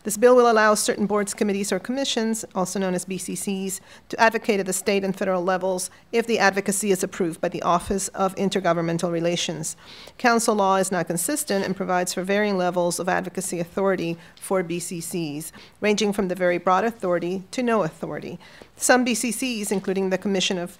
This bill will allow certain boards, committees, or commissions, also known as BCCs, to advocate at the state and federal levels if the advocacy is approved by the Office of Intergovernmental Relations. Council law is not consistent and provides for varying levels of advocacy authority for BCCs, ranging from the very broad authority to no authority. Some BCCs, including the Commission of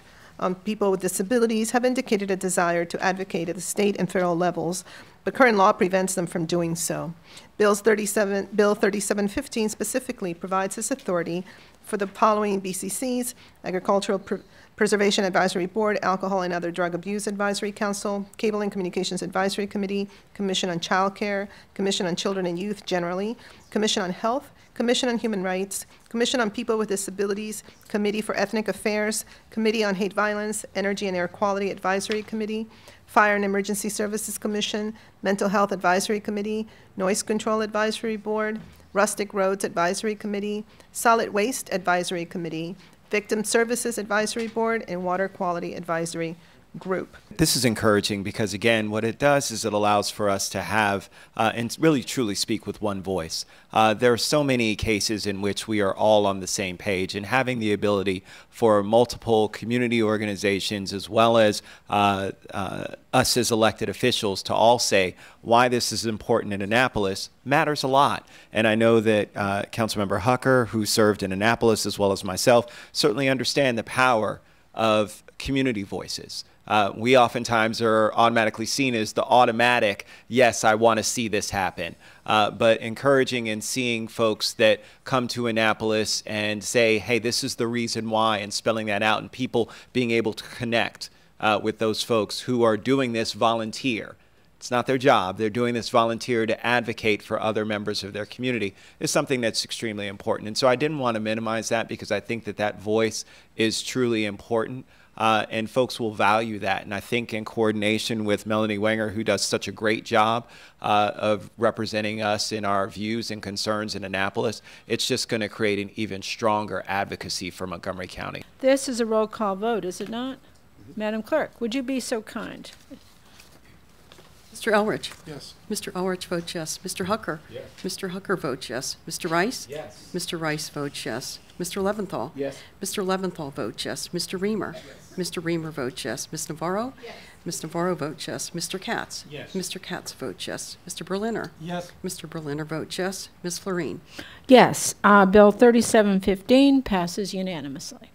People with Disabilities, have indicated a desire to advocate at the state and federal levels, but current law prevents them from doing so. Bill 3715 specifically provides this authority for the following BCCs: Agricultural Preservation Advisory Board, Alcohol and Other Drug Abuse Advisory Council, Cable and Communications Advisory Committee, Commission on Child Care, Commission on Children and Youth generally, Commission on Health, Commission on Human Rights, Commission on People with Disabilities, Committee for Ethnic Affairs, Committee on Hate Violence, Energy and Air Quality Advisory Committee, Fire and Emergency Services Commission, Mental Health Advisory Committee, Noise Control Advisory Board, Rustic Roads Advisory Committee, Solid Waste Advisory Committee, Victim Services Advisory Board, and Water Quality Advisory Group. This is encouraging because, again, what it does is it allows for us to have and really truly speak with one voice. There are so many cases in which we are all on the same page, and having the ability for multiple community organizations as well as us as elected officials to all say why this is important in Annapolis matters a lot. And I know that Councilmember Hucker, who served in Annapolis, as well as myself, certainly understand the power of community voices. We oftentimes are automatically seen as the automatic, yes, I want to see this happen. But encouraging and seeing folks that come to Annapolis and say, hey, this is the reason why, and spelling that out, and people being able to connect with those folks who are doing this volunteer. It's not their job. They're doing this volunteer to advocate for other members of their community is something that's extremely important. And so I didn't want to minimize that because I think that that voice is truly important. And folks will value that. And I think in coordination with Melanie Wenger, who does such a great job of representing us in our views and concerns in Annapolis, it's just going to create an even stronger advocacy for Montgomery County. This is a roll call vote, is it not? Madam Clerk, would you be so kind? Mr. Elrich? Yes. Mr. Elrich votes yes. Mr. Hucker? Yes. Mr. Hucker votes yes. Mr. Rice? Yes. Mr. Rice votes yes. Mr. Leventhal? Yes. Mr. Leventhal votes yes. Mr. Reamer? Yes. Mr. Reamer votes yes. Ms. Navarro? Yes. Ms. Navarro votes yes. Mr. Katz? Yes. Mr. Katz votes yes. Mr. Berliner? Yes. Mr. Berliner votes yes. Ms. Florine? Yes. Bill 3715 passes unanimously.